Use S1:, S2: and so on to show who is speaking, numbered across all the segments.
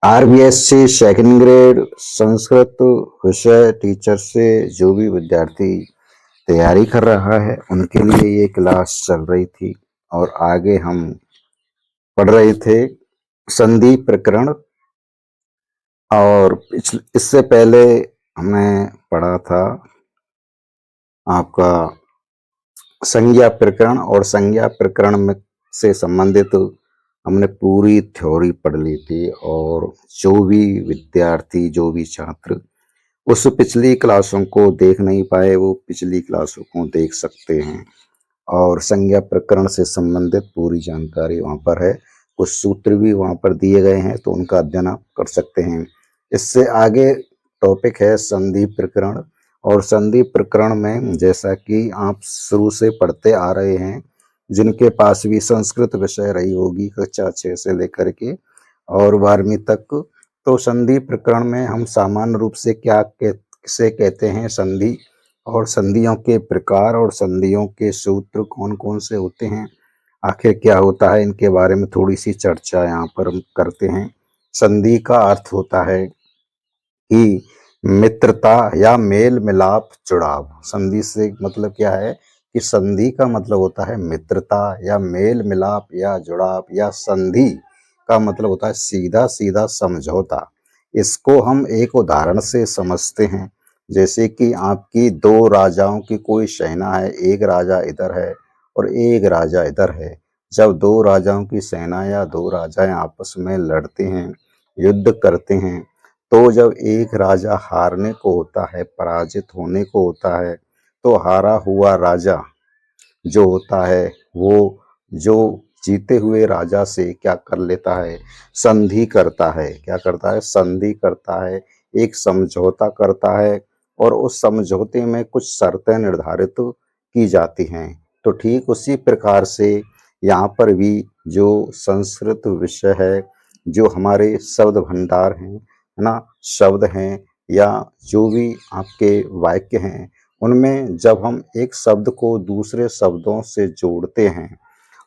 S1: RBSC second grade Sanskrit विषय teacher से जो भी विद्यार्थी तैयारी कर रहा है उनके लिए ये क्लास चल रही थी। और आगे हम पढ़ रहे थे संधि प्रकरण। और इससे पहले हमने पढ़ा था आपका संज्ञा प्रकरण, और संज्ञा प्रकरण में से संबंधित हमने पूरी थ्योरी पढ़ ली थी। और जो भी विद्यार्थी, जो भी छात्र उस पिछली क्लासों को देख नहीं पाए, वो पिछली क्लासों को देख सकते हैं। और संज्ञा प्रकरण से संबंधित पूरी जानकारी वहाँ पर है। कुछ सूत्र भी वहाँ पर दिए गए हैं, तो उनका अध्ययन आप कर सकते हैं। इससे आगे टॉपिक है संधि प्रकरण। और संधि प्रकरण में जैसा कि आप शुरू से पढ़ते आ रहे हैं, जिनके पास भी संस्कृत विषय रही होगी कक्षा 6 से लेकर के और 12वीं तक, तो संधि प्रकरण में हम सामान्य रूप से किसे कहते हैं संधि, और संधियों के प्रकार और संधियों के सूत्र कौन कौन से होते हैं, आखिर क्या होता है, इनके बारे में थोड़ी सी चर्चा यहाँ पर हम करते हैं। संधि का अर्थ होता है कि मित्रता या मेल मिलाप जुड़ाव। संधि से मतलब क्या है कि संधि का मतलब होता है मित्रता या मेल मिलाप या जुड़ाव, या संधि का मतलब होता है सीधा सीधा समझौता। इसको हम एक उदाहरण से समझते हैं। जैसे कि आपकी दो राजाओं की कोई सेना है, एक राजा इधर है और एक राजा इधर है। जब दो राजाओं की सेना या दो राजाएं आपस में लड़ते हैं, युद्ध करते हैं, तो जब एक राजा हारने को होता है, पराजित होने को होता है, तो हारा हुआ राजा जो होता है वो जो जीते हुए राजा से क्या कर लेता है, संधि करता है। क्या करता है? संधि करता है, एक समझौता करता है। और उस समझौते में कुछ शर्तें निर्धारित की जाती हैं। तो ठीक उसी प्रकार से यहाँ पर भी जो संस्कृत विषय है, जो हमारे शब्द भंडार हैं, है ना, शब्द हैं या जो भी आपके वाक्य हैं, उनमें जब हम एक शब्द को दूसरे शब्दों से जोड़ते हैं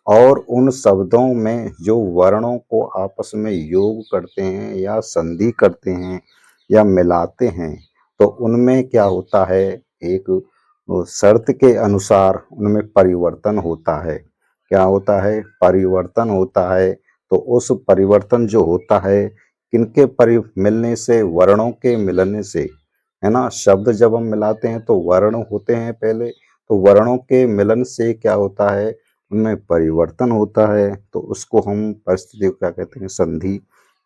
S1: और उन शब्दों में जो वर्णों को आपस में योग करते हैं या संधि करते हैं या मिलाते हैं, तो उनमें क्या होता है, एक शर्त के अनुसार उनमें परिवर्तन होता है। क्या होता है? परिवर्तन होता है। तो उस परिवर्तन जो होता है, किनके मिलने से? वर्णों के मिलने से, है ना। शब्द जब हम मिलाते हैं तो वर्ण होते हैं पहले, तो वर्णों के मिलन से क्या होता है, उनमें परिवर्तन होता है। तो उसको हम परिस्थिति को क्या कहते हैं? संधि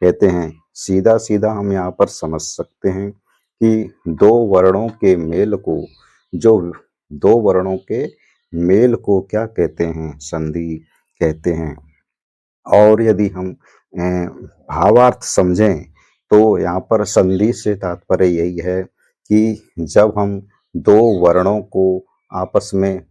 S1: कहते हैं। सीधा सीधा हम यहाँ पर समझ सकते हैं कि दो वर्णों के मेल को, जो दो वर्णों के मेल को क्या कहते हैं? संधि कहते हैं। और यदि हम भावार्थ समझें, तो यहाँ पर संधि से तात्पर्य यही है कि जब हम दो वर्णों को आपस में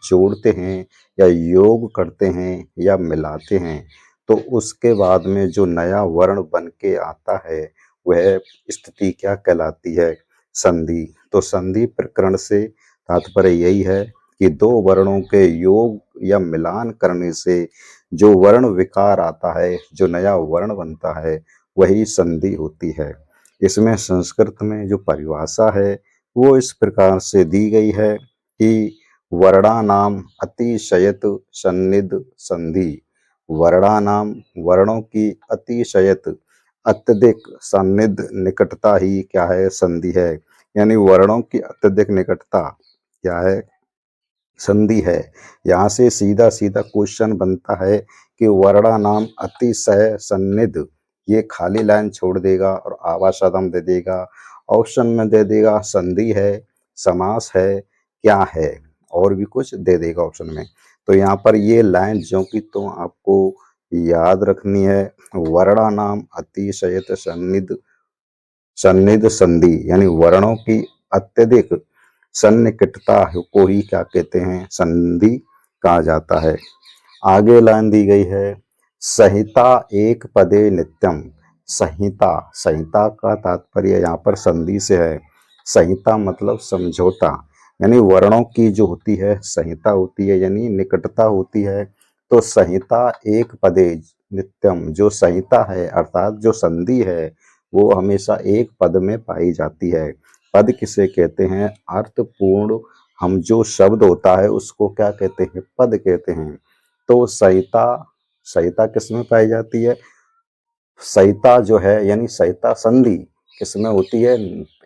S1: जोड़ते हैं या योग करते हैं या मिलाते हैं, तो उसके बाद में जो नया वर्ण बन के आता है, वह स्थिति क्या कहलाती है? संधि। तो संधि प्रकरण से तात्पर्य यही है कि दो वर्णों के योग या मिलान करने से जो वर्ण विकार आता है, जो नया वर्ण बनता है, वही संधि होती है। इसमें संस्कृत में जो परिभाषा है वो इस प्रकार से दी गई है कि वर्णानाम अतिशयत सन्निध संधि। वर्णानाम, वर्णों की अतिशयत, अत्यधिक, सन्निध, निकटता ही क्या है? संधि है। यानी वर्णों की अत्यधिक निकटता क्या है? संधि है। यहाँ से सीधा सीधा क्वेश्चन बनता है कि वर्णानाम अतिशय सन्निध, ये खाली लाइन छोड़ देगा और आवासदम दे देगा, ऑप्शन में दे देगा संधि है, समास है, क्या है, और भी कुछ दे देगा ऑप्शन में। तो यहाँ पर ये लाइन जो कि तो आपको याद रखनी है। वर्णानाम अतिशयत सन्निध, सन्निध संधि, यानी वर्णों की अत्यधिक सन्निकटता को ही क्या कहते हैं? संधि कहा जाता है। आगे लाइन दी गई है, संहिता एक पदे नित्यम। संहिता, संहिता का तात्पर्य यहाँ पर संधि से है। संहिता मतलब समझौता, यानी वर्णों की जो होती है संहिता होती है, यानी निकटता होती है। तो संहिता एक पदे नित्यम, जो संहिता है अर्थात जो संधि है वो हमेशा एक पद में पाई जाती है। पद किसे कहते हैं? अर्थपूर्ण हम जो शब्द होता है उसको क्या कहते हैं? पद कहते हैं। तो संहिता, संहिता किसमें पाई जाती है? संहिता जो है यानी संहिता संधि किसमें होती है?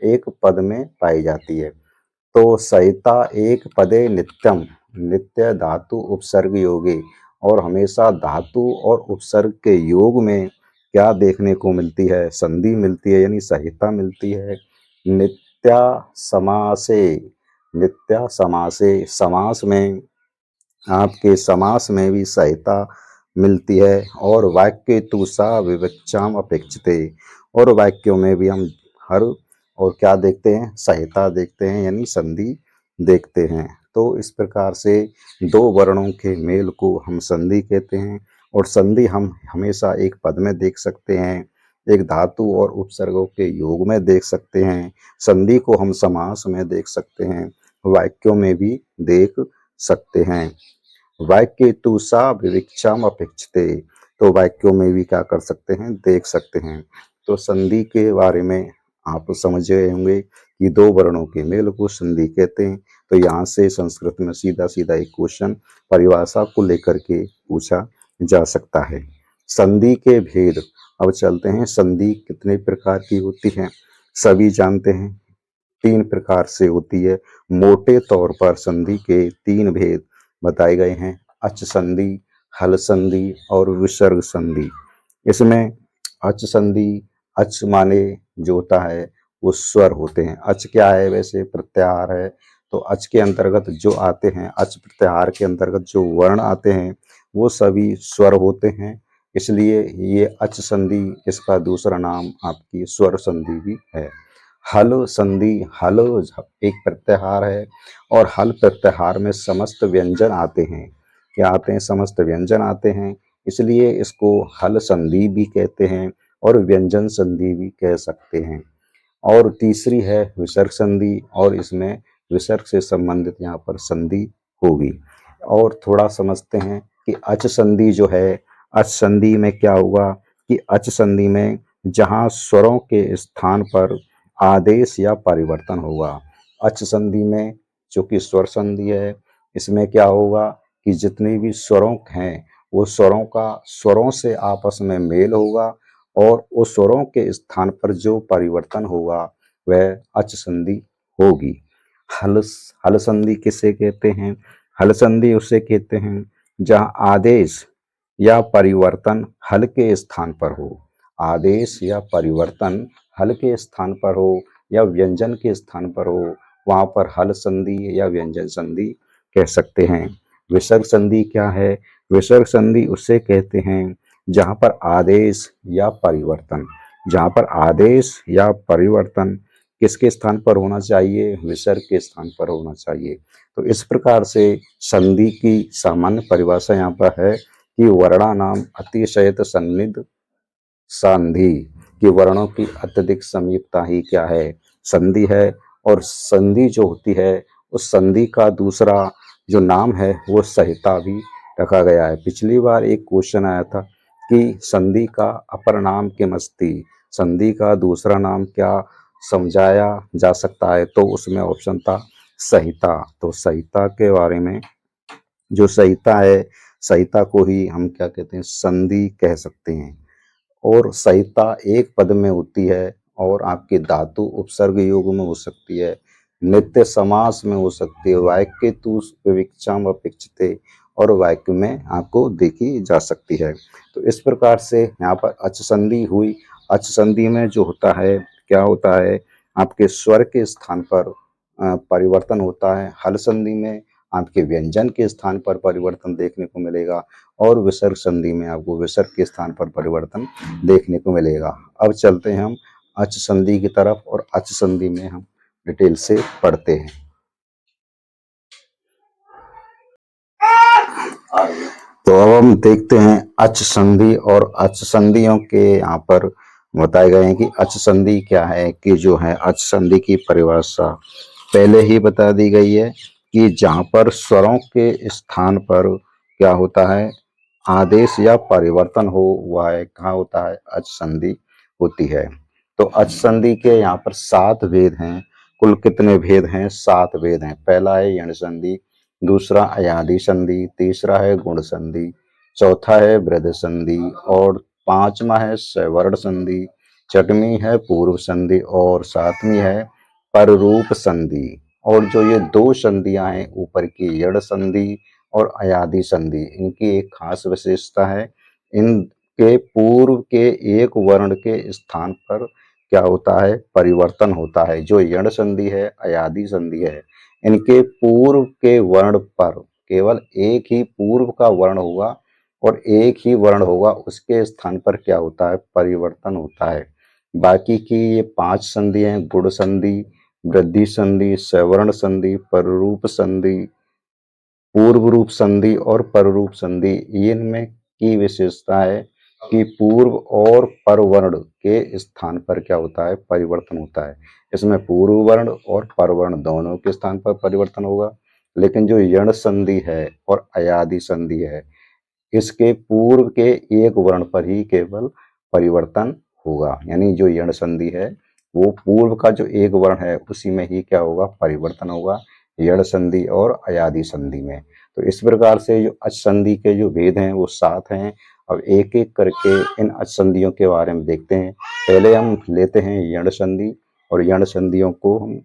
S1: एक पद में पाई जाती है। तो संहिता एक पदे नित्यम, नित्य धातु उपसर्ग योगे, और हमेशा धातु और उपसर्ग के योग में क्या देखने को मिलती है? संधि मिलती है यानी संहिता मिलती है। नित्या समासे, नित्या समासे, समास में आपके समास में भी संहिता मिलती है। और वाक्य तुषा विवक्षाम अपेक्षते, और वाक्यों में भी हम हर और क्या देखते हैं? संहिता देखते हैं यानी संधि देखते हैं। तो इस प्रकार से दो वर्णों के मेल को हम संधि कहते हैं। और संधि हम हमेशा एक पद में देख सकते हैं, एक धातु और उपसर्गों के योग में देख सकते हैं, संधि को हम समास में देख सकते हैं, वाक्यों में भी देख सकते हैं। वाक्य तु सा विविक्षाम अपेक्षते, तो वाक्यों में भी क्या कर सकते हैं? देख सकते हैं। तो संधि के बारे में आप समझ गए होंगे कि दो वर्णों के मेल को संधि कहते हैं। तो यहाँ से संस्कृत में सीधा सीधा एक क्वेश्चन परिभाषा को लेकर के पूछा जा सकता है। संधि के भेद, अब चलते हैं संधि कितने प्रकार की होती है। सभी जानते हैं, तीन प्रकार से होती है। मोटे तौर पर संधि के तीन भेद बताए गए हैं: अच संधि, हल संधि और विसर्ग संधि। इसमें अच संधि, अच माने जो होता है वो स्वर होते हैं। अच क्या है? वैसे प्रत्याहार है। तो अच के अंतर्गत जो आते हैं, अच प्रत्याहार के अंतर्गत जो वर्ण आते हैं वो सभी स्वर होते हैं, इसलिए ये अच संधि, इसका दूसरा नाम आपकी स्वर संधि भी है। हल संधि, हल एक प्रत्याहार है और हल प्रत्याहार में समस्त व्यंजन आते हैं। क्या आते हैं? समस्त व्यंजन आते हैं, इसलिए इसको हल संधि भी कहते हैं और व्यंजन संधि भी कह सकते हैं। और तीसरी है विसर्ग संधि, और इसमें विसर्ग से संबंधित यहाँ पर संधि होगी। और थोड़ा समझते हैं कि अच संधि जो है, अच संधि में क्या हुआ कि अच संधि में जहाँ स्वरों के स्थान पर आदेश या परिवर्तन होगा, अच संधि में जो कि स्वर संधि है, इसमें क्या होगा कि जितने भी स्वरों हैं वो स्वरों का स्वरों से आपस में मेल होगा, और उस स्वरों के स्थान पर जो परिवर्तन होगा वह अच संधि होगी। हल, हल संधि किसे कहते हैं? हल संधि उसे कहते हैं जहाँ आदेश या परिवर्तन हल के स्थान पर हो। आदेश या परिवर्तन हल के स्थान पर हो या व्यंजन के स्थान पर हो, वहाँ पर हल संधि या व्यंजन संधि कह सकते हैं। विसर्ग संधि क्या है? विसर्ग संधि उसे कहते हैं जहाँ पर आदेश या परिवर्तन, जहाँ पर आदेश या परिवर्तन किसके स्थान पर होना चाहिए? विसर्ग के स्थान पर होना चाहिए। तो इस प्रकार से संधि की सामान्य परिभाषा यहाँ पर है कि वर्णानाम अतिशयत सन्निध संधि, कि वर्णों की अत्यधिक समीपता ही क्या है? संधि है। और संधि जो होती है उस संधि का दूसरा जो नाम है वो संहिता भी रखा गया है। पिछली बार एक क्वेश्चन आया था कि संधि का अपर नाम किम अस्ति, संधि का दूसरा नाम क्या समझाया जा सकता है? तो उसमें ऑप्शन था संहिता। तो संहिता के बारे में, जो संहिता है, संहिता को ही हम क्या कहते हैं? संधि कह सकते हैं। और संहिता एक पद में होती है और आपके धातु उपसर्ग योग में हो सकती है, नित्य समास में हो सकती है, वाक्य तु विविक्षाम अपेक्षते, और वाक्य में आपको देखी जा सकती है। तो इस प्रकार से यहाँ पर अच संधि हुई। अच संधि में जो होता है, क्या होता है? आपके स्वर के स्थान पर परिवर्तन होता है। हल संधि में आपके व्यंजन के स्थान पर परिवर्तन देखने को मिलेगा, और विसर्ग संधि में आपको विसर्ग के स्थान पर परिवर्तन देखने को मिलेगा। अब चलते हैं हम अच संधि की तरफ, और अच संधि में हम डिटेल से पढ़ते हैं। तो अब हम देखते हैं अच संधि, और अच संधियों के यहाँ पर बताए गए हैं कि अच संधि क्या है। कि जो है अच संधि की परिभाषा पहले ही बता दी गई है कि जहाँ पर स्वरों के स्थान पर क्या होता है? आदेश या परिवर्तन हो, वह कहाँ होता है, अच संधि होती है। तो अच संधि के यहाँ पर 7 भेद हैं। कुल कितने भेद हैं, 7 भेद हैं। पहला है यण संधि, दूसरा अयादि संधि, तीसरा है गुण संधि, चौथा है वृद्ध संधि और पांचवा है सवर्ण संधि, छठवीं है पूर्व संधि और सातवीं है पररूप संधि। और जो ये 2 संधियां हैं ऊपर की, यण संधि और अयादि संधि, इनकी एक खास विशेषता है, इनके पूर्व के एक वर्ण के स्थान पर क्या होता है, परिवर्तन होता है। जो यण संधि है, अयादि संधि है, इनके पूर्व के वर्ण पर केवल एक ही पूर्व का वर्ण होगा और एक ही वर्ण होगा, उसके स्थान पर क्या होता है, परिवर्तन होता है। बाकी की ये 5 संधि हैं, गुण संधि, वृद्धि संधि, सवर्ण संधि, पररूप संधि, पूर्व रूप संधि और पररूप संधि, इनमें की विशेषता है कि पूर्व और पर वर्ण के स्थान पर क्या होता है, परिवर्तन होता है। इसमें पूर्व वर्ण और पर वर्ण दोनों के स्थान पर परिवर्तन होगा। लेकिन जो यण संधि है और अयादि संधि है, इसके पूर्व के एक वर्ण पर ही केवल परिवर्तन होगा। यानी जो यण संधि है, वो पूर्व का जो एक वर्ण है उसी में ही क्या होगा, परिवर्तन होगा, यण संधि और अयादि संधि में। तो इस प्रकार से जो अच संधि के जो भेद हैं वो 7 हैं। अब एक एक करके इन अच संधियों के बारे में देखते हैं। पहले हम लेते हैं यण संधि, और यण संधियों को हम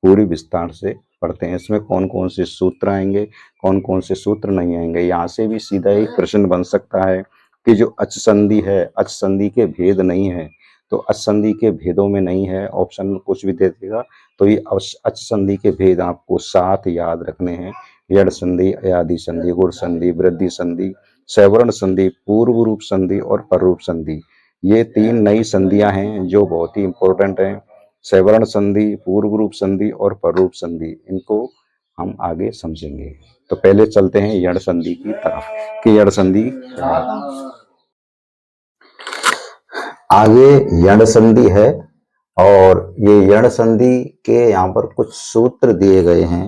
S1: पूरी विस्तार से पढ़ते हैं। इसमें कौन कौन से सूत्र आएंगे, कौन कौन से सूत्र नहीं आएंगे। यहाँ से भी सीधा एक प्रश्न बन सकता है कि जो अच संधि है, अच संधि के भेद नहीं है, तो अच संधि के भेदों में नहीं है, ऑप्शन में कुछ भी दे देगा। तो ये अच संधि के भेद आपको 7 याद रखने हैं। यण संधि, अयादि संधि, गुण संधि, वृद्धि संधि, सवर्ण संधि, पूर्व रूप संधि और पररूप संधि। ये 3 नई संधियां हैं जो बहुत ही इंपॉर्टेंट हैं। सवर्ण संधि, पूर्व रूप संधि और पररूप संधि, इनको हम आगे समझेंगे। तो पहले चलते हैं यण संधि की तरफ कि यण संधि क्या है। आगे यण संधि है, और ये यण संधि के यहाँ पर कुछ सूत्र दिए गए हैं।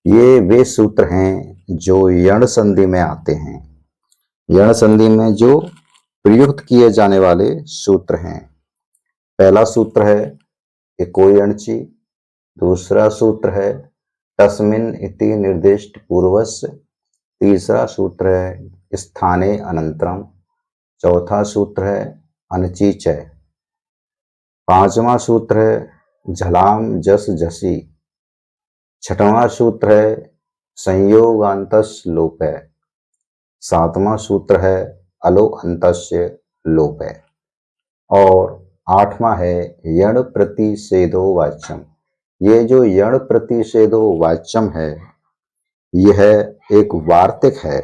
S1: ये वे सूत्र हैं जो यण संधि में आते हैं। यण संधि में जो प्रयुक्त किए जाने वाले सूत्र हैं, पहला सूत्र है एको यणचि, दूसरा सूत्र है तस्मिन् इति निर्दिष्ट पूर्वस्य, तीसरा सूत्र है स्थाने अनंतरम, चौथा सूत्र है अनचि च, पांचवा सूत्र है झलाम जस झसी, छठवां सूत्र है संयोगांतस लोप है, सातवां सूत्र है अलो अंतस्य लोप है, और आठवां है यण प्रतिषेधो वाच्यम। ये जो यण प्रतिषेधो वाच्यम है, यह एक वार्तिक है,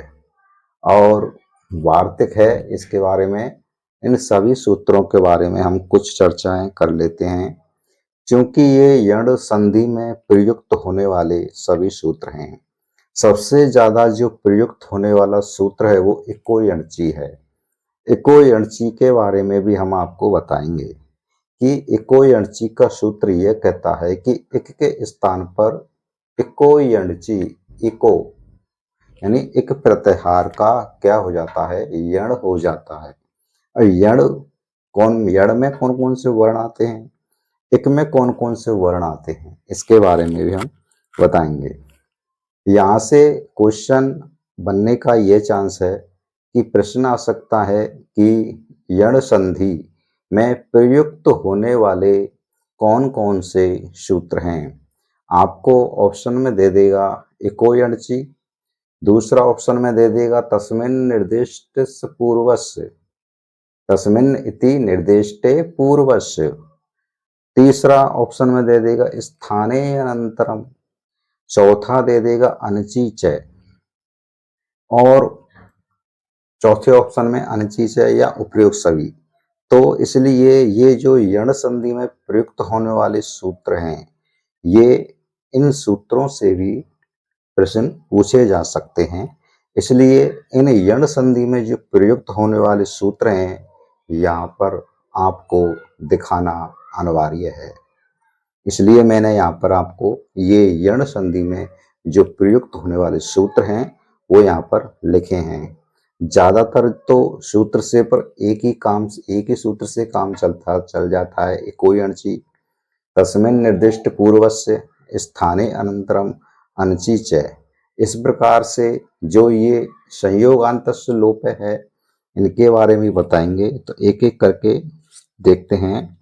S1: और वार्तिक है, इसके बारे में, इन सभी सूत्रों के बारे में हम कुछ चर्चाएं कर लेते हैं। क्योंकि ये यण संधि में प्रयुक्त होने वाले सभी सूत्र हैं। सबसे ज्यादा जो प्रयुक्त होने वाला सूत्र है वो इको यणचि है। इको यणचि के बारे में भी हम आपको बताएंगे कि इको यणचि का सूत्र यह कहता है कि इक के स्थान पर इको यणचि, इको यानी एक प्रत्याहार का क्या हो जाता है, यण हो जाता है। और यण में कौन कौन से वर्ण आते हैं, इक में कौन कौन से वर्ण आते हैं, इसके बारे में भी हम बताएंगे। यहाँ से क्वेश्चन बनने का ये चांस है कि प्रश्न आ सकता है कि यण संधि में प्रयुक्त होने वाले कौन कौन से सूत्र हैं। आपको ऑप्शन में दे देगा इको यणचि, दूसरा ऑप्शन में दे देगा तस्मिन् निर्दिष्ट पूर्वस्य, तस्मिन् इति निर्दिष्टे पूर्वस्य, तीसरा ऑप्शन में दे देगा स्थाने अनंतरम, चौथा दे देगा अनचि च, और चौथे ऑप्शन में अनचि च या उपयुक्त सभी। तो इसलिए ये जो यण संधि में प्रयुक्त होने वाले सूत्र हैं, ये इन सूत्रों से भी प्रश्न पूछे जा सकते हैं। इसलिए इन यण संधि में जो प्रयुक्त होने वाले सूत्र हैं, यहाँ पर आपको दिखाना अनिवार्य है। इसलिए मैंने यहाँ पर आपको ये यण संधि में जो प्रयुक्त होने वाले सूत्र हैं वो यहाँ पर लिखे हैं। ज्यादातर तो सूत्र से पर एक ही सूत्र से काम चल जाता है। कोई अणची तस्मिन् निर्दिष्ट पूर्वस्य स्थाने अनंतरम अनचि च। इस प्रकार से जो ये संयोगांतस्य लोप है इनके बारे में बताएंगे, तो एक एक करके देखते हैं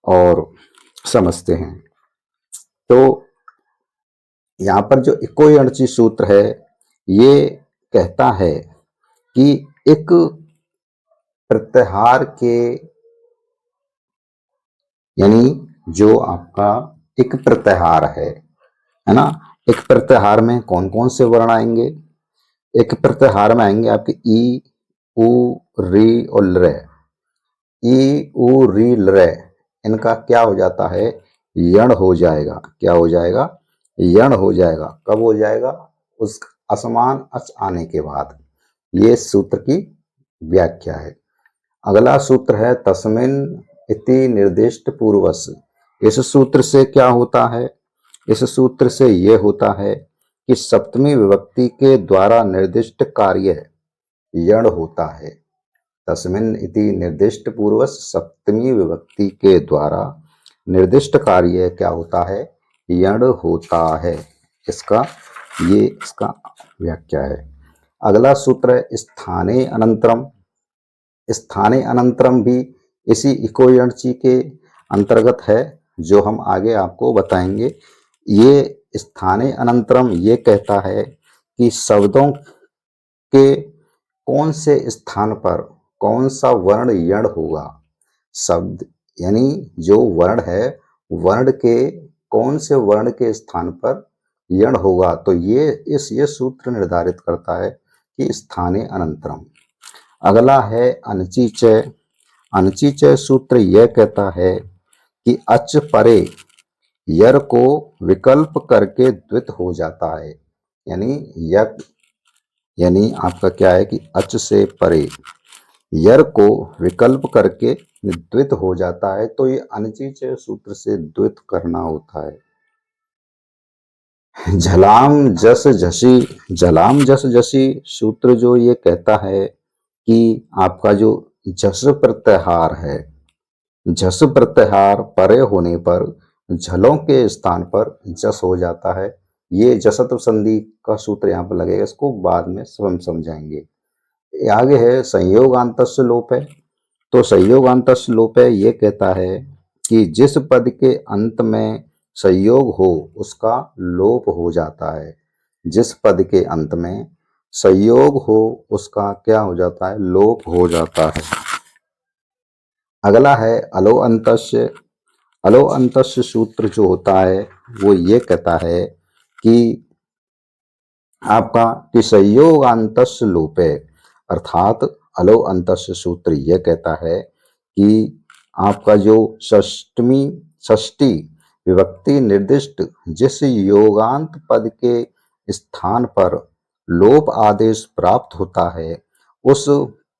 S1: और समझते हैं। तो यहाँ पर जो इकोई अणचि सूत्र है ये कहता है कि एक प्रत्याहार के, यानी जो आपका एक प्रत्याहार है ना, एक प्रत्याहार में कौन कौन से वर्ण आएंगे? एक प्रत्याहार में आएंगे आपके ई, उ, री और लृ। ई, उ, री, लृ इनका क्या हो जाता है? यण हो जाएगा। क्या हो जाएगा? यण हो जाएगा। कब हो जाएगा? उस असमान अच आने के बाद। ये सूत्र की व्याख्या है। अगला सूत्र है तस्मिन् इति निर्दिष्ट पूर्वस्य। इस सूत्र से क्या होता है? इस सूत्र से यह होता है कि सप्तमी विभक्ति के द्वारा निर्दिष्ट कार्य यण होता है। तस्मिन् इति निर्दिष्ट पूर्वस्य सप्तमी विभक्ति के द्वारा निर्दिष्ट कार्य क्या होता है? यण होता है। इसका व्याख्या है। अगला सूत्र है स्थाने अनंतरम। स्थाने अनंतरम भी इसी इकोई अणचि के अंतर्गत है, जो हम आगे आपको बताएंगे। ये स्थाने अनंतरम ये कहता है कि शब्दों के कौन से स्थान पर कौन सा वर्ण यण होगा। शब्द यानी जो वर्ण है, वर्ण के कौन से वर्ण के स्थान पर यण होगा, तो ये सूत्र निर्धारित करता है कि स्थाने अनंतरम। अगला है अनचिचय। अनचिचय सूत्र यह कहता है कि अच परे यर को विकल्प करके द्वित हो जाता है। यानी आपका क्या है कि अच से परे यर को विकल्प करके द्वित हो जाता है, तो ये अनचिचय सूत्र से द्वित करना होता है। झलाम जस झसी सूत्र जो ये कहता है कि आपका जो झस प्रत्याहार है, झस प्रत्याहार परे होने पर झलों के स्थान पर जस हो जाता है। ये जसत्व संधि का सूत्र यहाँ पर लगेगा, इसको बाद में हम समझाएंगे। आगे है संयोगांतस्य लोप है। तो संयोगांतस्य लोप है ये कहता है कि जिस पद के अंत में संयोग हो उसका लोप हो जाता है। जिस पद के अंत में संयोग हो उसका क्या हो जाता है? लोप हो जाता है। अगला है अलो अंतस्य। अलो अंतस्य सूत्र जो होता है वो ये कहता है कि आपका कि संयोगांतस्य लोप है, अर्थात अलो अंतस्य सूत्र यह कहता है कि आपका जो षष्ठी विभक्ति निर्दिष्ट जिस योगांत पद के स्थान पर लोप आदेश प्राप्त होता है, उस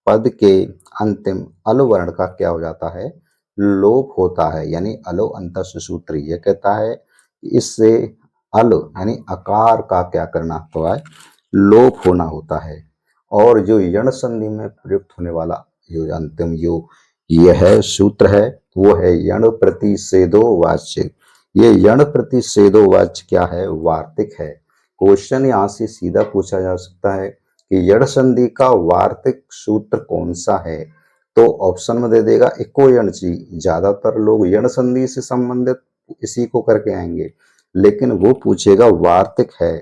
S1: पद के अंतिम अल वर्ण का क्या हो जाता है? लोप होता है। यानी अलो अंतस्य सूत्र यह कहता है कि इससे अल यानी अकार का क्या करना होता है? लोप होना होता है। और जो यण संधि में प्रयुक्त होने वाला जो अंतिम जो यह सूत्र है वो है यण प्रतिषेधो वाच्य। ये यण प्रतिषेधो वाच्य क्या है? वार्तिक है। क्वेश्चन यहाँ से सीधा पूछा जा सकता है कि यण संधि का वार्तिक सूत्र कौन सा है? तो ऑप्शन में दे देगा इको यणची। ज्यादातर लोग यण संधि से संबंधित इसी को करके आएंगे, लेकिन वो पूछेगा वार्तिक है,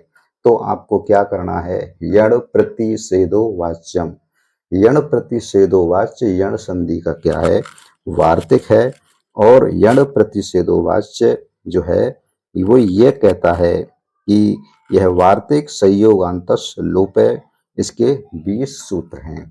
S1: तो आपको क्या करना है? यण प्रतिषेधो वाच्यम। यण प्रतिषेधो वाच्य यण संधि का क्या है? वार्तिक है। और यण प्रतिषेधो वाच्य जो है वो ये कहता है कि यह वार्तिक संयोगांतस्य लोप है। इसके 20 सूत्र हैं।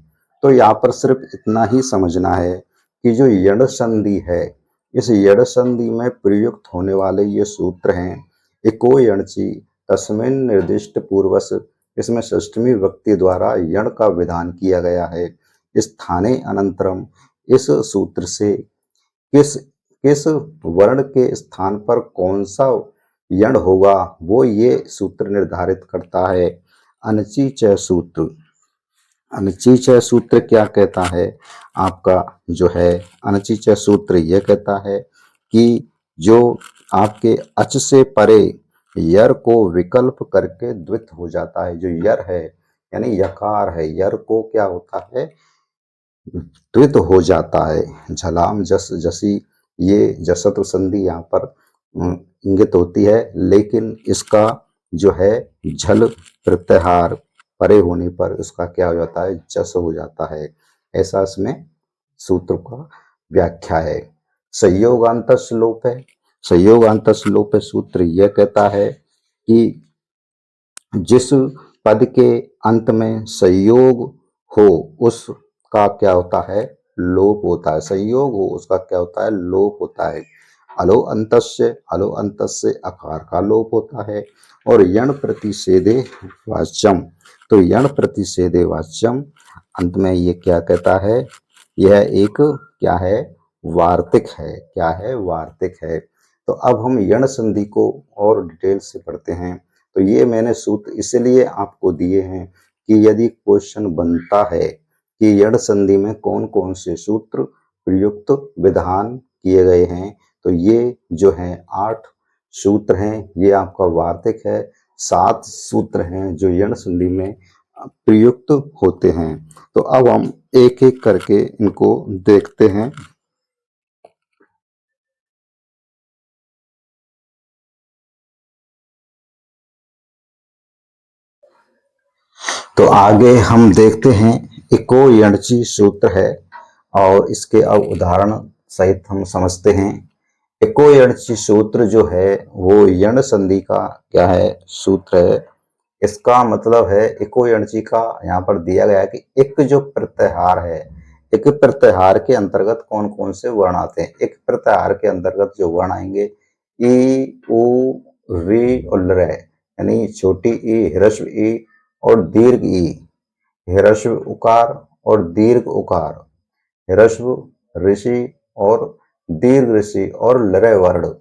S1: तो यहाँ पर सिर्फ इतना ही समझना है कि जो यण संधि है, इस यण संधि में प्रयुक्त होने वाले ये सूत्र हैं इको यणची तस्मिन् निर्दिष्ट पूर्वस। इसमें षष्ठवी विभक्ति द्वारा यण का विधान किया गया है। स्थाने अनंतरम, इस सूत्र से किस किस वर्ण के स्थान पर कौन सा यण होगा वो ये सूत्र निर्धारित करता है। अनचि च सूत्र। अनचीचय सूत्र क्या कहता है? आपका जो है अनचीचय सूत्र यह कहता है कि जो आपके अच से परे यर को विकल्प करके द्वित हो जाता है। जो यर है यानी यकार है, यर को क्या होता है? द्वित हो जाता है। झलाम जस जसी, ये जसत्व संधि यहाँ पर इंगित होती है, लेकिन इसका जो है झल प्रत्याहार परे होने पर उसका क्या हो जाता है? जस हो जाता है। ऐसा इसमें सूत्र का व्याख्या है। संयोगांत श्लोप है। संयोगांत श्लोप सूत्र यह कहता है कि जिस पद के अंत में संयोग हो उसका क्या होता है? लोप होता है। संयोग हो उसका क्या होता है? लोप होता है। अलो अंतस्य अकार का लोप होता है। और यण प्रतिषेधे वाच्यम, तो यण प्रतिषेधे वाच्यम अंत में ये क्या कहता है? यह एक क्या है? वार्तिक है। क्या है? वार्तिक है। तो अब हम यण संधि को और डिटेल से पढ़ते हैं। तो ये मैंने सूत्र इसलिए आपको दिए हैं कि यदि क्वेश्चन बनता है कि यण संधि में कौन कौन से सूत्र प्रयुक्त विधान किए गए हैं, तो ये जो हैं 8 सूत्र हैं, ये आपका वार्तिक है। 7 सूत्र हैं जो यण संधि में प्रयुक्त होते हैं। तो अब हम एक एक करके इनको देखते हैं। तो आगे हम देखते हैं इको यणची सूत्र है और इसके अब उदाहरण सहित हम समझते हैं। इको यणची सूत्र जो है वो यण संधि का क्या है? सूत्र है। इसका मतलब है इको यणची का यहाँ पर दिया गया है कि एक जो प्रत्याहार है, एक प्रत्याहार के अंतर्गत कौन कौन से वर्ण आते हैं। एक प्रत्याहार के अंतर्गत जो वर्ण आएंगे ई, उ, री और लृ, यानी छोटी ई, ह्रस्व ई और दीर्घ ई, ह्रस्व उकार और दीर्घ उकार, ह्रस्व ऋषि और दीर्घ ऋषि और लृ वर्ण,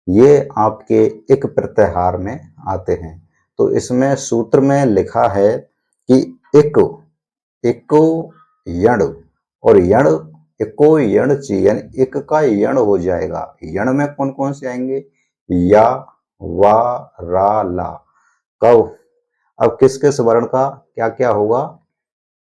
S1: ये आपके एक प्रत्याहार में आते हैं। तो इसमें सूत्र में लिखा है कि इको, इको यण और यण, इको यण ची, यानी एक का यण हो जाएगा। यण में कौन कौन से आएंगे? या, वा, रा, ला। कब? अब किस किस वर्ण का क्या क्या होगा?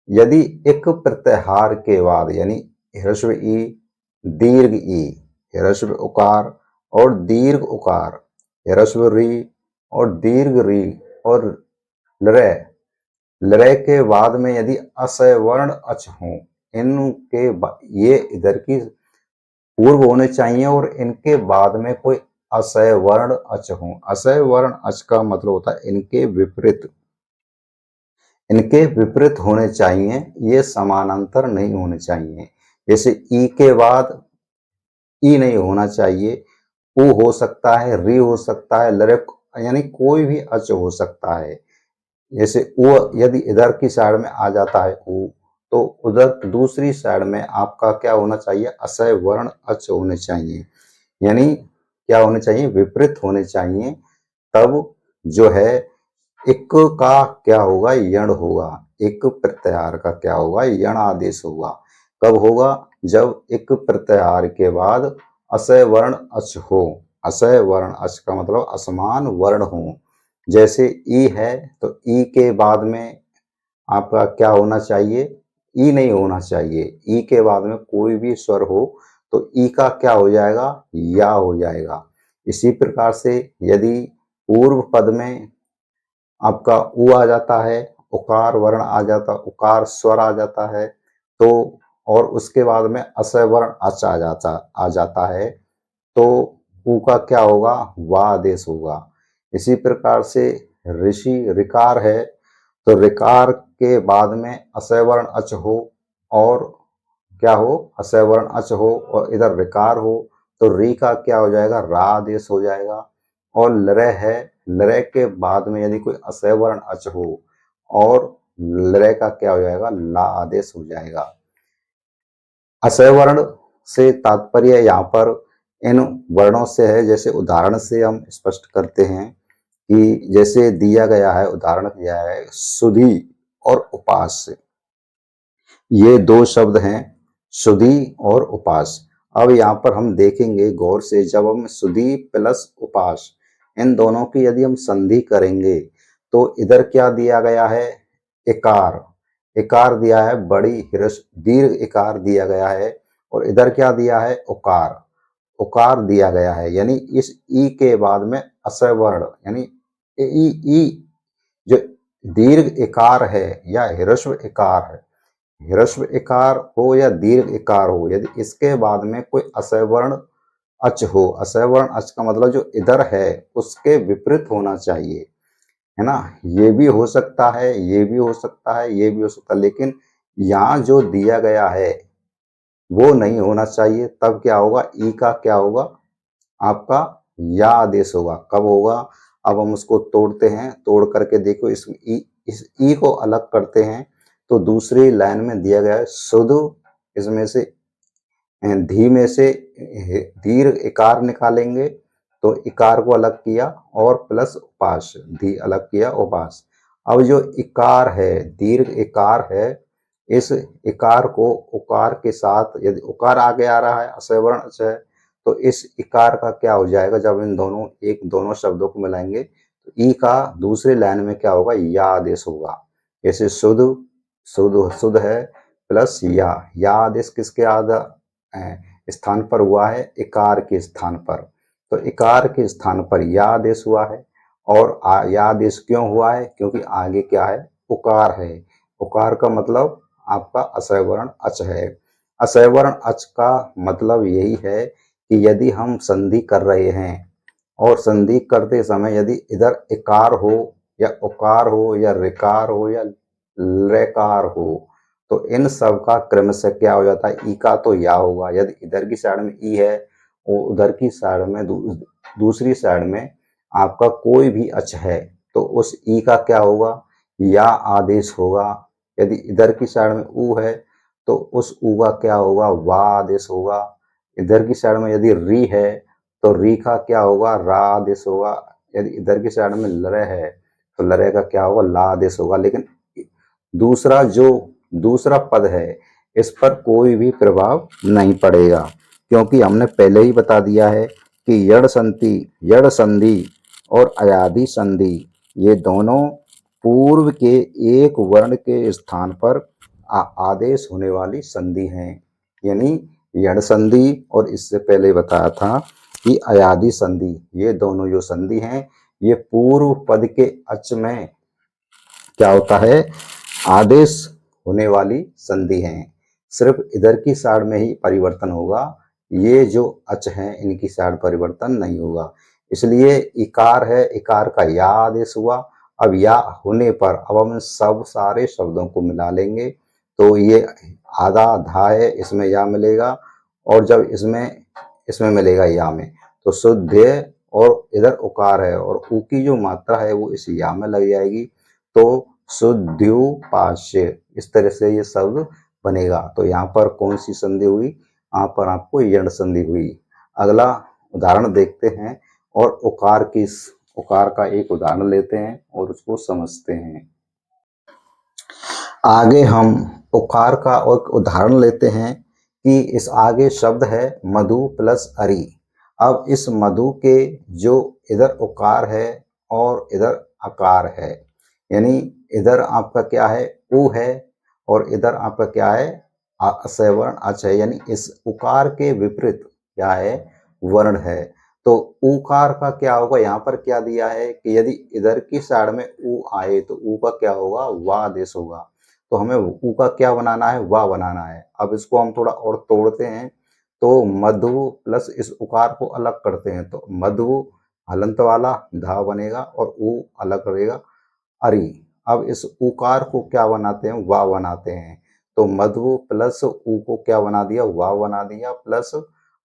S1: यदि एक प्रत्याहार के बाद यानी ह्रस्व ई, दीर्घ ई, ह्रस्व उकार और दीर्घ उकार, ह्रस्व री और दीर्घ री और लृ, लृ के बाद में यदि असवर्ण अच हो, इनके ये इधर की पूर्व होने चाहिए और इनके बाद में कोई असवर्ण अच हो। असवर्ण अच का मतलब होता है इनके विपरीत, इनके विपरीत होने चाहिए, ये समानांतर नहीं होने चाहिए। जैसे ई के बाद ई नहीं होना चाहिए, उ हो सकता है, री हो सकता है, लृ, यानी कोई भी अच हो सकता है। जैसे उ यदि इधर की साइड में आ जाता है उ, तो उधर दूसरी साइड में आपका क्या होना चाहिए? असवर्ण अच होने चाहिए, यानी क्या होने चाहिए? विपरीत होने चाहिए। तब जो है एक का क्या होगा? यण होगा। एक प्रत्याहार का क्या होगा? यण आदेश होगा। कब होगा? जब एक प्रत्याहार के बाद असवर्ण अच हो। असवर्ण अच का मतलब असमान वर्ण हो। जैसे ई है तो ई के बाद में आपका क्या होना चाहिए? ई नहीं होना चाहिए। ई के बाद में कोई भी स्वर हो तो ई का क्या हो जाएगा? या हो जाएगा। इसी प्रकार से यदि पूर्व पद में आपका उ आ जाता है, उकार वर्ण आ जाता, उकार स्वर आ जाता है, तो और उसके बाद में असवर्ण अच आ जाता है, तो उ का क्या होगा? वा आदेश होगा। इसी प्रकार से ऋषि ऋकार है तो ऋकार के बाद में असवर्ण अच हो और क्या हो? असवर्ण अच हो और इधर ऋकार हो तो री का क्या हो जाएगा? रा आदेश हो जाएगा। और लृ है, लृ के बाद में यदि कोई असवर्ण अच हो और लृ का क्या हो जाएगा? ला आदेश हो जाएगा। असवर्ण से तात्पर्य यहाँ पर इन वर्णों से है। जैसे उदाहरण से हम स्पष्ट करते हैं कि जैसे दिया गया है, उदाहरण दिया है सुधी और उपास्य। ये दो शब्द हैं, सुधी और उपास। अब यहाँ पर हम देखेंगे गौर से, जब हम सुधी प्लस उपास इन दोनों की यदि हम संधि करेंगे तो इधर क्या दिया गया है, इकार। इकार दिया है, बड़ी दीर्घ इकार दिया गया है, और इधर क्या दिया है, उकार। उकार दिया गया है, यानी इस ई के बाद में असय वर्ण, यानी ई ई जो दीर्घ इकार है या ह्रस्व इकार है, ह्रस्व इकार हो या दीर्घ इकार हो, यदि इसके बाद में कोई असवर्ण अच हो, असवर्ण अच का मतलब जो इधर है उसके विपरीत होना चाहिए, है ना। ये भी हो सकता है, ये भी हो सकता है, ये भी हो सकता है, लेकिन यहाँ जो दिया गया है वो नहीं होना चाहिए। तब क्या होगा, ई का क्या होगा, आपका या आदेश होगा। कब होगा, अब हम उसको तोड़ते हैं, तोड़ करके देखो, इस ई को अलग करते हैं तो दूसरी लाइन में दिया गया है शुद्ध, इसमें से धी में से दीर्घ इकार निकालेंगे तो इकार को अलग किया और प्लस उपास, धी अलग किया उपास। अब जो इकार है, दीर्घ इकार है, इस इकार को उकार के साथ, यदि उकार आगे आ रहा है, असवर्ण है, तो इस इकार का क्या हो जाएगा, जब इन दोनों दोनों शब्दों को मिलाएंगे तो ई का दूसरे लाइन में क्या होगा, या आदेश होगा। जैसे शुद्ध, शुद्ध शुद्ध है प्लस या आदेश किसके स्थान पर हुआ है, इकार के स्थान पर। तो इकार के स्थान पर या आदेश हुआ है, और या आदेश क्यों हुआ है, क्योंकि आगे क्या है, उकार है। उकार का मतलब आपका असवर्ण अच है। असवर्ण अच का मतलब यही है कि यदि हम संधि कर रहे हैं और संधि करते समय यदि इधर इकार हो या उकार हो या ऋकार हो या लकार हो, तो इन सब का क्रम से क्या हो जाता है, ई का तो या होगा। यदि इधर की साइड में ई है और उधर की साइड में दूसरी साइड में आपका कोई भी अच है तो उस ई का क्या होगा, या आदेश होगा। यदि इधर की साइड में ऊ है तो उस ऊ का क्या होगा, वा आदेश होगा। इधर की साइड में यदि री है तो री का क्या होगा, रा आदेश होगा। यदि इधर की साइड में लरे है तो लरे का क्या होगा, ला आदेश होगा। लेकिन दूसरा पद है इस पर कोई भी प्रभाव नहीं पड़ेगा, क्योंकि हमने पहले ही बता दिया है कि यड़ संधि और अयादि संधि ये दोनों पूर्व के एक वर्ण के स्थान पर आदेश होने वाली संधि हैं। यानी यड़ संधि और इससे पहले बताया था कि अयादि संधि, ये दोनों जो संधि हैं ये पूर्व पद के अच में क्या होता है, आदेश होने वाली संधि हैं। सिर्फ इधर की साइड में ही परिवर्तन होगा, ये जो अच हैं इनकी साइड परिवर्तन नहीं होगा। इसलिए इकार है, इकार का या आदेश हुआ। अब या होने पर अब हम सब सारे शब्दों को मिला लेंगे तो ये आधा धा है, इसमें या मिलेगा, और जब इसमें इसमें मिलेगा या में, तो शुद्ध और इधर उकार है और ऊ की जो मात्रा है वो इस या में लग जाएगी, तो शुद्ध्युपास्य, इस तरह से ये शब्द बनेगा। तो यहाँ पर कौन सी संधि हुई, यहाँ पर आपको यण संधि हुई। अगला उदाहरण देखते हैं और उकार का एक उदाहरण लेते हैं और उसको समझते हैं। आगे हम उकार का एक उदाहरण लेते हैं कि इस आगे शब्द है मधु प्लस अरि। अब इस मधु के जो इधर उकार है और इधर अकार है, यानी इधर आपका क्या है, उ है, और इधर आपका क्या है, असवर्ण अच है। यानी इस उकार के विपरीत क्या है, वर्ण है। तो उकार का क्या होगा, यहाँ पर क्या दिया है कि यदि इधर की साइड में उ आए तो उ का क्या होगा, वा आदेश होगा। तो हमें उ का क्या बनाना है, वा बनाना है। अब इसको हम थोड़ा और तोड़ते हैं तो मधु प्लस इस उकार को अलग करते हैं तो मधु हलंत वाला धा बनेगा और उ अलग रहेगा, अरि। अब इस उकार को क्या बनाते हैं, वा बनाते हैं। तो मधु प्लस उ को क्या बना दिया, वा बना दिया, प्लस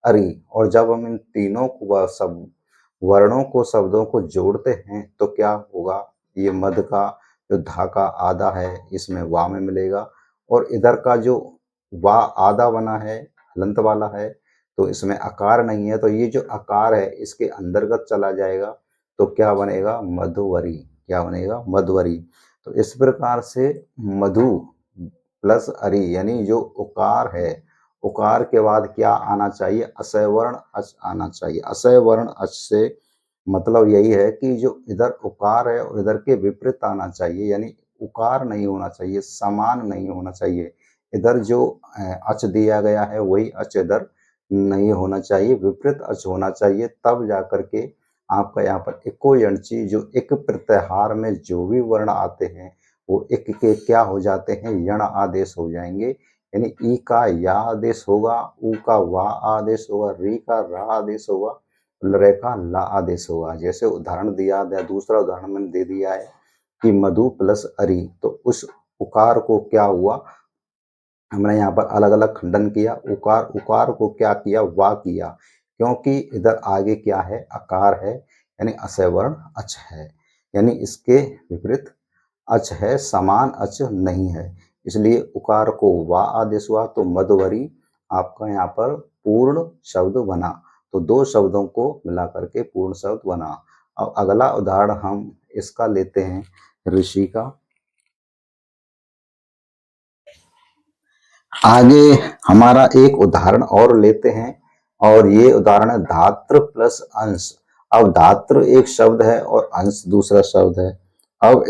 S1: अरि। और जब हम इन तीनों को सब वर्णों को शब्दों को जोड़ते हैं तो क्या होगा, ये मध का जो धा का आधा है इसमें वा में मिलेगा, और इधर का जो वा आधा बना है हलंत वाला है तो इसमें आकार नहीं है, तो ये जो आकार है इसके अंतर्गत चला जाएगा तो क्या बनेगा, मधुवरी। क्या बनेगा, मधुवरी। तो इस प्रकार से मधु प्लस अरी, यानी जो उकार है, उकार के बाद क्या आना चाहिए, असवर्ण अच आना चाहिए। असवर्ण अच से मतलब यही है कि जो इधर उकार है और इधर के विपरीत आना चाहिए, यानी उकार नहीं होना चाहिए, समान नहीं होना चाहिए। इधर जो अच दिया गया है वही अच इधर नहीं होना चाहिए, विपरीत अच होना चाहिए, तब जाकर के आपका यहाँ पर इको यणची जो इक प्रत्याहार में जो भी वर्ण आते हैं वो इक के क्या हो जाते हैं, यण आदेश हो जाएंगे। यानी ई का या आदेश होगा, ऊ का वा आदेश होगा, री का रा आदेश होगा, लरे का ला आदेश होगा। जैसे उदाहरण दिया गया, दूसरा उदाहरण मैंने दे दिया है कि मधु प्लस अरी, तो उस उकार को क्या हुआ, हमने यहाँ पर अलग अलग खंडन किया। उकार उकार को क्या किया, वा किया, क्योंकि इधर आगे क्या है, अकार है, यानी असवर्ण अच है, यानी इसके विपरीत अच है, समान अच नहीं है, इसलिए उकार को वा आदेश हुआ। तो मधुवरी आपका यहाँ पर पूर्ण शब्द बना। तो दो शब्दों को मिला करके पूर्ण शब्द बना। अब अगला उदाहरण हम इसका लेते हैं, ऋषि का। आगे हमारा एक उदाहरण और लेते हैं, और ये उदाहरण है धात्र प्लस अंश। अब धात्र एक शब्द है और अंश दूसरा शब्द है। अब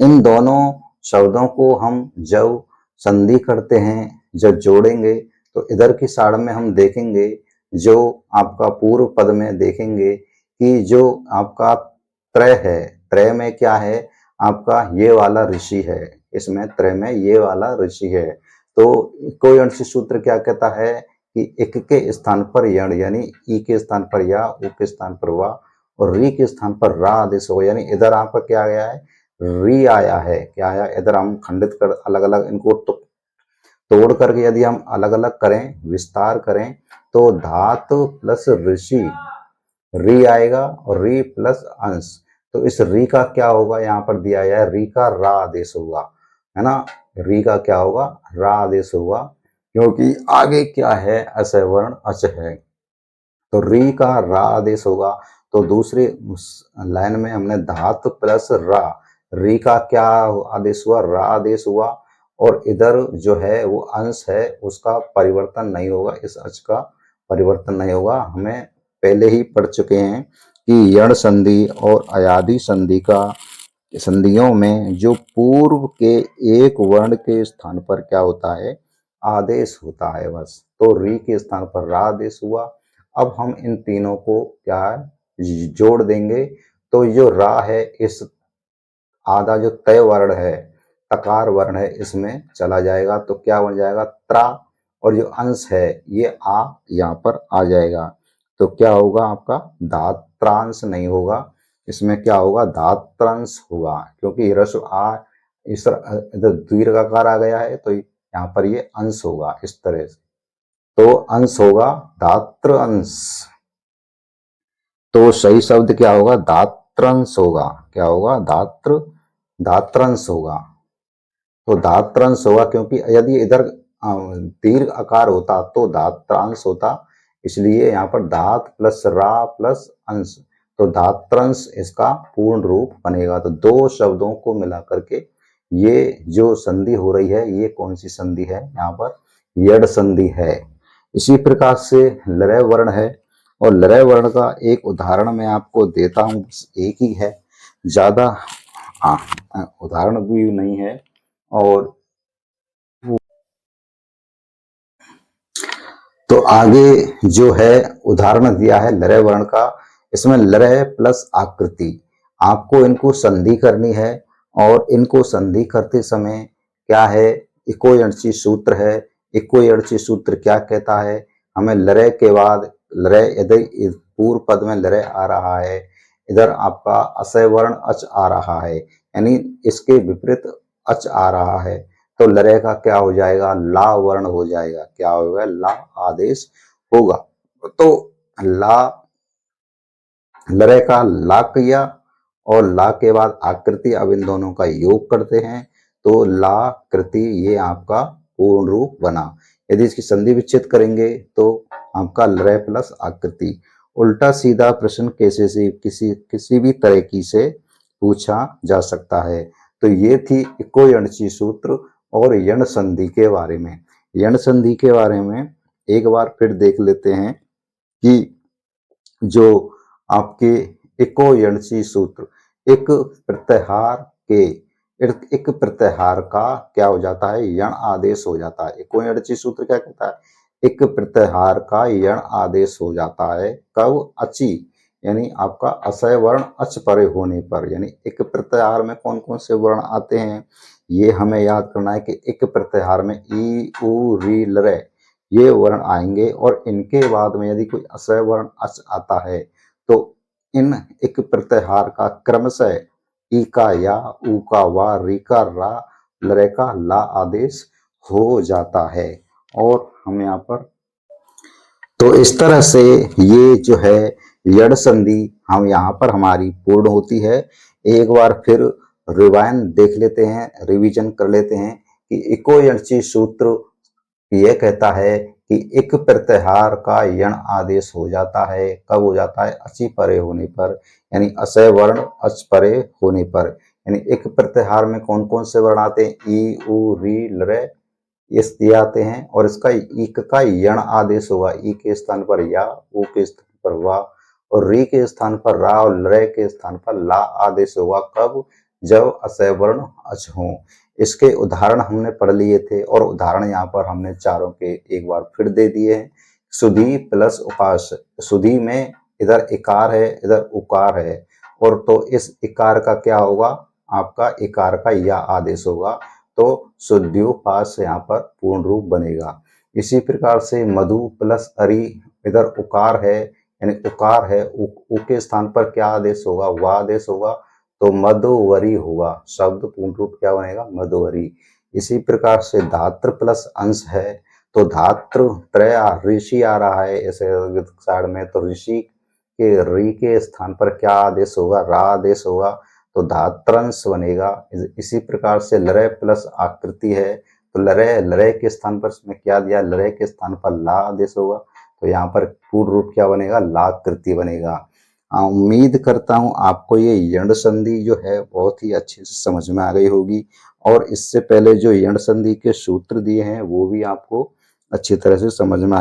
S1: इन दोनों शब्दों को हम जब संधि करते हैं, जब जोड़ेंगे, तो इधर की साइड में हम देखेंगे, जो आपका पूर्व पद में देखेंगे कि जो आपका त्रय है, त्रय में क्या है, आपका ये वाला ऋषि है, इसमें त्रय में ये वाला ऋषि है। तो कोई अंश सूत्र क्या कहता है कि एक के स्थान पर यण, यानी ई के स्थान पर या, उ के स्थान पर वा, और री के स्थान पर रा आदेश होगा। यानी इधर आपका क्या आया है, री आया है, क्या आया, इधर हम खंडित कर अलग अलग इनको तोड़ करके यदि हम अलग अलग करें, विस्तार करें, तो धातु प्लस ऋषि री आएगा, और री प्लस अंश, तो इस री का क्या होगा, यहाँ पर दिया गया है री का रा आदेश होगा, है ना। री का क्या होगा, रा आदेश होगा, क्योंकि आगे क्या है, असवर्ण अच है, तो री का रा आदेश होगा। तो दूसरी लाइन में हमने धात प्लस रा, री का क्या आदेश हुआ, रा आदेश हुआ, और इधर जो है वो अंश है, उसका परिवर्तन नहीं होगा, इस अच का परिवर्तन नहीं होगा। हमें पहले ही पढ़ चुके हैं कि यण संधि और अयादि संधि का, संधियों में जो पूर्व के एक वर्ण के स्थान पर क्या होता है, आदेश होता है बस। तो री के स्थान पर रा आदेश हुआ। अब हम इन तीनों को क्या है, जोड़ देंगे, तो जो रा है, इस आधा जो तय वर्ण है, तकार वर्ण है, इसमें चला जाएगा, तो क्या बन जाएगा, त्रा, और जो अंश है ये आ यहाँ पर आ जाएगा, तो क्या होगा आपका, धात्रांश नहीं होगा, इसमें क्या होगा, धात्रांश होगा, क्योंकि ह्रस्व आ इस इधर दीर्घाकार आ गया है, तो यहाँ पर ये अंश होगा इस तरह से, तो अंश होगा धात्र अंश। तो सही शब्द क्या होगा, धात्रंश होगा, क्या होगा, धात्रंश होगा। तो धात्रांश होगा, क्योंकि यदि इधर दीर्घ आकार होता तो धात्रांश होता, इसलिए यहाँ पर धात प्लस रा प्लस अंश, तो धात्रांश इसका पूर्ण रूप बनेगा। तो दो शब्दों को मिला करके ये जो संधि हो रही है, ये कौन सी संधि है, यहाँ पर यड संधि है। इसी प्रकार से लरय वर्ण है, और लरय वर्ण का एक उदाहरण मैं आपको देता हूँ, एक ही है, ज्यादा उदाहरण भी नहीं है। और तो आगे जो है उदाहरण दिया है लरय वर्ण का, इसमें लरय प्लस आकृति, आपको इनको संधि करनी है, और इनको संधि करते समय क्या है, इको यणची सूत्र है। इको यणची सूत्र क्या कहता है, हमें लरय के बाद लरय, यदि पूर्व पद में लरय आ रहा है, इधर आपका असवर्ण अच आ रहा है, यानी इसके विपरीत अच आ रहा है, तो लरय का क्या हो जाएगा, ला वर्ण हो जाएगा, क्या होगा, ला आदेश होगा। तो ला, लरय का ला किया, और ला के बाद आकृति, अब इन दोनों का योग करते हैं, तो ला कृति, ये आपका पूर्ण रूप बना। यदि इसकी संधि विच्छेद करेंगे तो आपका लरय प्लस आकृति। उल्टा सीधा प्रश्न कैसे से किसी भी तरह की से पूछा जा सकता है। तो ये थी इको यणची सूत्र और यण संधि के बारे में। यण संधि के बारे में एक बार फिर देख लेते हैं कि जो आपके इको यणसी सूत्र, एक प्रत्याहार के एक प्रत्याहार का क्या हो जाता है, यण आदेश हो जाता है। इको यणसी सूत्र क्या कहता है, एक प्रत्याहार का यण आदेश हो जाता है। कब, अची यानी आपका असय वर्ण अच परे होने पर। यानी एक प्रत्याहार में कौन कौन से वर्ण आते हैं, ये हमें याद करना है कि एक प्रत्याहार में ई उ री लरे ये वर्ण आएंगे, और इनके बाद में यदि कोई असय वर्ण अच आता है तो इन एक प्रत्याहार का क्रमशः ई का या, उ का वा, री का रा, लरे का ला आदेश हो जाता है। और हम यहाँ पर तो इस तरह से ये जो है यड़ संधि हम यहाँ पर हमारी पूर्ण होती है। एक बार फिर रिवाइंड देख लेते हैं, रिवीजन कर लेते हैं कि इको यणसी सूत्र यह कहता है कि एक प्रत्याहार का यण आदेश हो जाता है। कब हो जाता है, अची परे होने पर, यानी असय वर्ण अच परे होने पर। यानी एक प्रत्याहार में कौन कौन से वर्ण आते हैं, ई उ री लरे ये आते हैं, और इसका इक का यण आदेश होगा। ई के स्थान पर या, उ के स्थान पर वा, और री के स्थान पर रा, और लरे के स्थान पर ला आदेश होगा। कब, जब असय वर्ण अच हो। इसके उदाहरण हमने पढ़ लिए थे, और उदाहरण यहाँ पर हमने चारों के एक बार फिर दे दिए हैं। सुधी प्लस उकाश, सुधी में इधर इकार है, इधर उकार है, और तो इस इकार का क्या होगा, आपका इकार का या आदेश होगा, तो शुद्ध्योपास यहाँ पर पूर्ण रूप बनेगा। इसी प्रकार से मधु प्लस अरि, इधर उकार है, यानी उकार है, उ के स्थान पर क्या आदेश होगा, वा आदेश होगा, तो मधुवरी होगा। शब्द पूर्ण रूप क्या बनेगा, मधुवरी। इसी प्रकार से धात्र प्लस अंश है, तो धात्र त्रय ऋषि आ रहा है ऐसे साइड में, तो ऋषि के री के स्थान पर क्या आदेश होगा, रा आदेश होगा, तो धात्रंश बनेगा। इसी प्रकार से लरय प्लस आकृति है, तो लरय, लरय के स्थान पर इसमें क्या दिया, लरय के स्थान पर ला आदेश होगा, तो यहाँ पर पूर्ण रूप क्या बनेगा, लाकृति बनेगा। उम्मीद करता हूँ आपको ये यण संधि जो है बहुत ही अच्छे से समझ में आ गई होगी, और इससे पहले जो यण संधि के सूत्र दिए हैं वो भी आपको अच्छी तरह से समझ में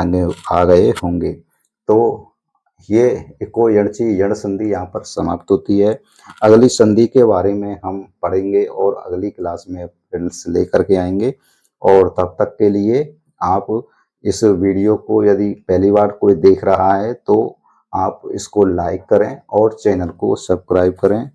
S1: आ गए होंगे। तो ये इको यणसी यण संधि यहाँ पर समाप्त होती है। अगली संधि के बारे में हम पढ़ेंगे और अगली क्लास में फिर से लेकर के आएंगे, और तब तक के लिए आप इस वीडियो को यदि पहली बार कोई देख रहा है तो आप इसको लाइक करें और चैनल को सब्सक्राइब करें।